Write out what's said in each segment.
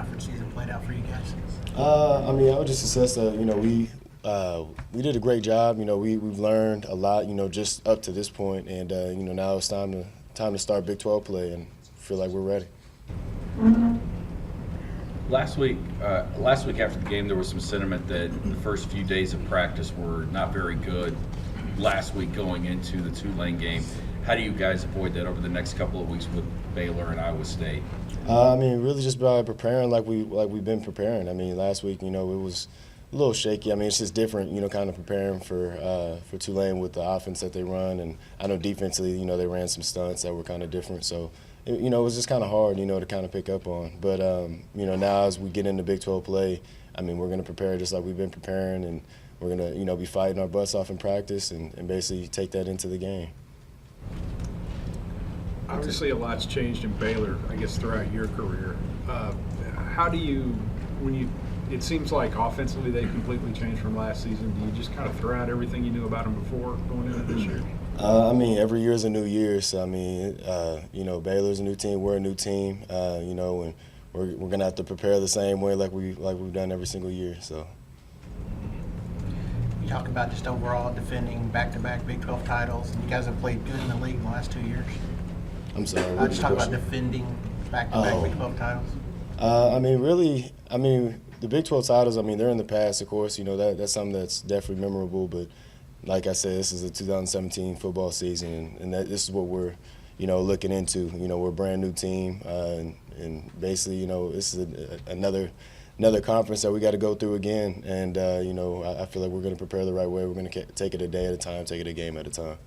conference season played out for you guys? I would just assess that, we did a great job. We've learned a lot, just up to this point, and now it's time to start Big 12 play, and feel like we're ready. Last week after the game, there was some sentiment that the first few days of practice were not very good. Last week going into the Tulane game, how do you guys avoid that over the next couple of weeks with Baylor and Iowa State? Really just by preparing like we've been preparing. Last week, it was a little shaky. It's just different, kind of preparing for Tulane with the offense that they run, and I know defensively, they ran some stunts that were kind of different. So, it was just kind of hard, to kind of pick up on. But now as we get into Big 12 play, we're going to prepare just like we've been preparing, and we're going to, be fighting our butts off in practice and basically take that into the game. Obviously, a lot's changed in Baylor, I guess, throughout your career. How do you, it seems like offensively they completely changed from last season. Do you just kind of throw out everything you knew about them before going into this year? Every year is a new year. So, Baylor's a new team. We're a new team, and we're going to have to prepare the same way like we've done every single year. So. You talk about just overall defending back-to-back Big 12 titles, and you guys have played good in the league in the last 2 years. I'm sorry. Just talk about defending back-to-back Big 12 titles. The Big 12 titles, they're in the past, of course. That's something that's definitely memorable. But like I said, this is the 2017 football season, and this is what we're, looking into. We're a brand new team, and basically, this is another conference that we got to go through again. And, I feel like we're going to prepare the right way. We're going to take it a day at a time, take it a game at a time.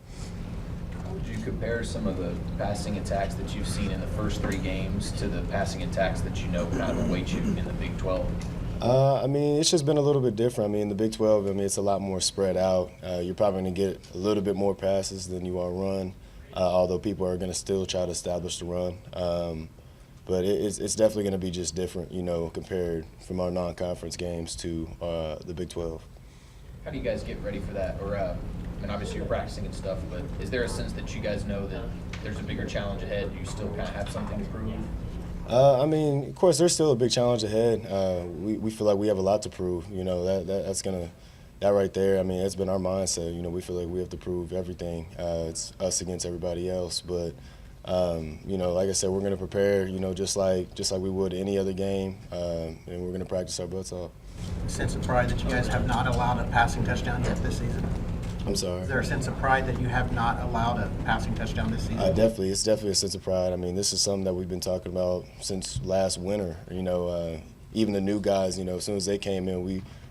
Would you compare some of the passing attacks that you've seen in the first 3 games to the passing attacks that kind of await you in the Big 12? It's just been a little bit different. In the Big 12, it's a lot more spread out. You're probably going to get a little bit more passes than you are run, although people are going to still try to establish the run. But it's definitely going to be just different, compared from our non-conference games to the Big 12. How do you guys get ready for that? Or, obviously you're practicing and stuff, but is there a sense that you guys know that there's a bigger challenge ahead? Do you still kind of have something to prove? Of course, there's still a big challenge ahead. We feel like we have a lot to prove. That right there, that's been our mindset. We feel like we have to prove everything. It's us against everybody else. But, like I said, we're going to prepare, just like we would any other game, and we're going to practice our butts off. Sense of pride that you guys have not allowed a passing touchdown yet this season? I'm sorry? Is there a sense of pride that you have not allowed a passing touchdown this season? It's definitely a sense of pride. This is something that we've been talking about since last winter. Even the new guys, as soon as they came in,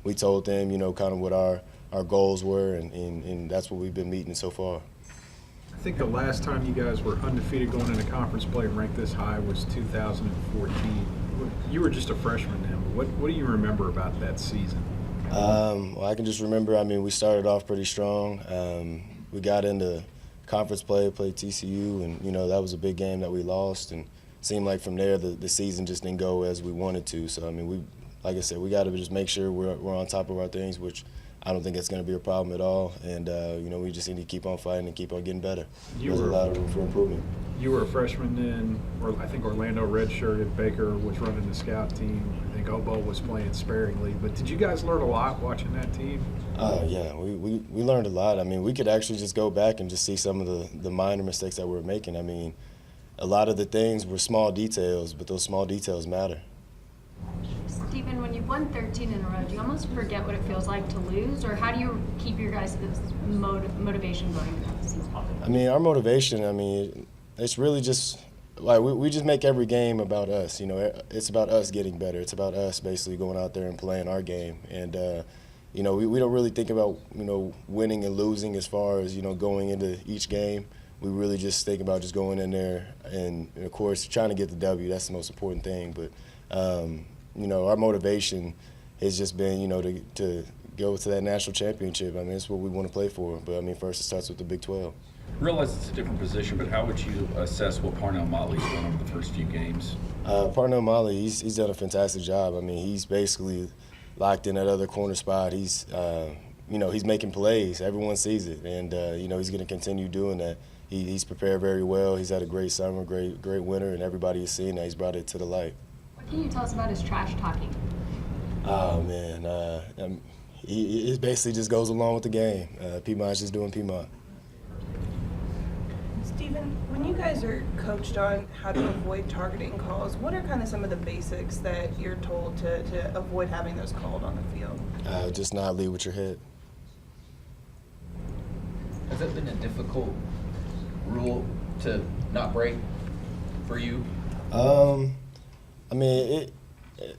we told them, kind of what our goals were, and that's what we've been meeting so far. I think the last time you guys were undefeated going into conference play and ranked this high was 2014. You were just a freshman then. What do you remember about that season? I can just remember, we started off pretty strong. We got into conference play, played TCU, and, that was a big game that we lost. And it seemed like from there the season just didn't go as we wanted to. So, like I said, we got to just make sure we're on top of our things, which I don't think it's going to be a problem at all. And, we just need to keep on fighting and keep on getting better. There's a lot of room for improvement. You were a freshman then, or I think Orlando redshirted, Baker was running the scout team. I think Obo was playing sparingly. But did you guys learn a lot watching that team? Yeah, we learned a lot. We could actually just go back and just see some of the minor mistakes that we were making. A lot of the things were small details, but those small details matter. Stephen, when you've won 13 in a row, do you almost forget what it feels like to lose? Or how do you keep your guys' motivation going throughout the season? Our motivation, it's really just like we just make every game about us. It's about us getting better. It's about us basically going out there and playing our game. And, we don't really think about, winning and losing as far as, going into each game. We really just think about just going in there and of course, trying to get the W. That's the most important thing. But, our motivation has just been, to go to that national championship. It's what we want to play for. But, first it starts with the Big 12. Realize it's a different position, but how would you assess what Parnell Motley's done over the first few games? Parnell Motley, he's done a fantastic job. He's basically locked in that other corner spot. He's making plays. Everyone sees it, and he's going to continue doing that. He's prepared very well. He's had a great summer, great winter, and everybody is seeing that. He's brought it to the light. What can you tell us about his trash talking? Oh man, it basically just goes along with the game. Piedmont's just doing Piedmont. Stephen, when you guys are coached on how to avoid targeting calls, what are kind of some of the basics that you're told to avoid having those called on the field? Just not lead with your head. Has that been a difficult rule to not break for you? I mean,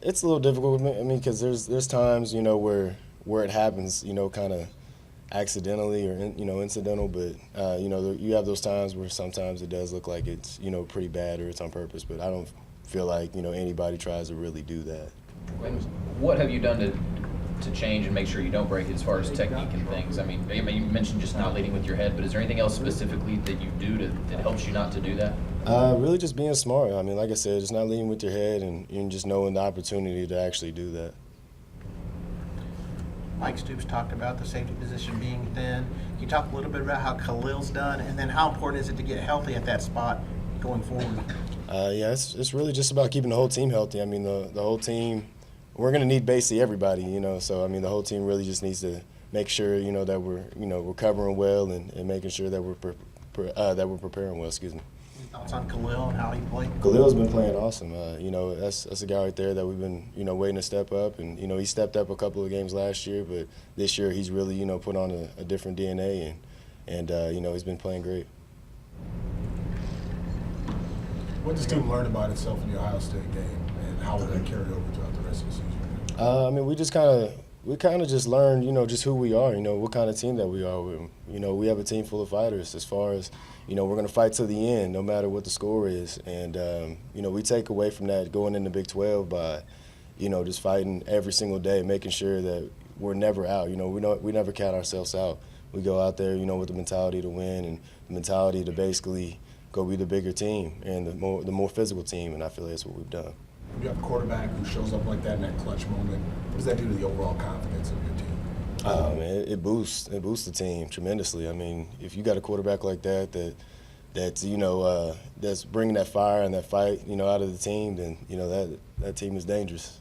it's a little difficult with me. I mean, because there's times, you know, where it happens, you know, kind of accidentally or incidental, but you know, you have those times where sometimes it does look like it's, you know, pretty bad or it's on purpose, but I don't feel like, you know, anybody tries to really do that. And what have you done to change and make sure you don't break it as far as technique and things? I mean, you mentioned just not leading with your head, but is there anything else specifically that you do that helps you not to do that? Really just being smart. I mean, like I said, just not leading with your head and just knowing the opportunity to actually do that. Mike Stoops talked about the safety position being thin. Can you talk a little bit about how Khalil's done, and then how important is it to get healthy at that spot going forward? Yeah, it's really just about keeping the whole team healthy. I mean, the whole team, we're going to need basically everybody, you know. So, I mean, the whole team really just needs to make sure, you know, that we're covering well and making sure that we're preparing well, excuse me. Any thoughts on Khalil and how he played? Khalil's been playing awesome. You know, that's a guy right there that we've been, you know, waiting to step up. And, you know, he stepped up a couple of games last year, but this year he's really, you know, put on a different DNA. And you know, he's been playing great. What does the team learn about itself in the Ohio State game, and how will that carry over throughout the rest of the season? I mean, we kind of just learned, you know, just who we are, you know, what kind of team that we are. You know, we have a team full of fighters as far as, you know, we're going to fight to the end no matter what the score is. And, you know, we take away from that going into Big 12 by, you know, just fighting every single day, making sure that we're never out. You know, we never count ourselves out. We go out there, you know, with the mentality to win and the mentality to basically go be the bigger team and the more physical team, and I feel like that's what we've done. You have a quarterback who shows up like that in that clutch moment. What does that do to the overall confidence of your team? Man, it boosts the team tremendously. I mean, if you got a quarterback like that's you know that's bringing that fire and that fight, you know, out of the team, then you know that team is dangerous.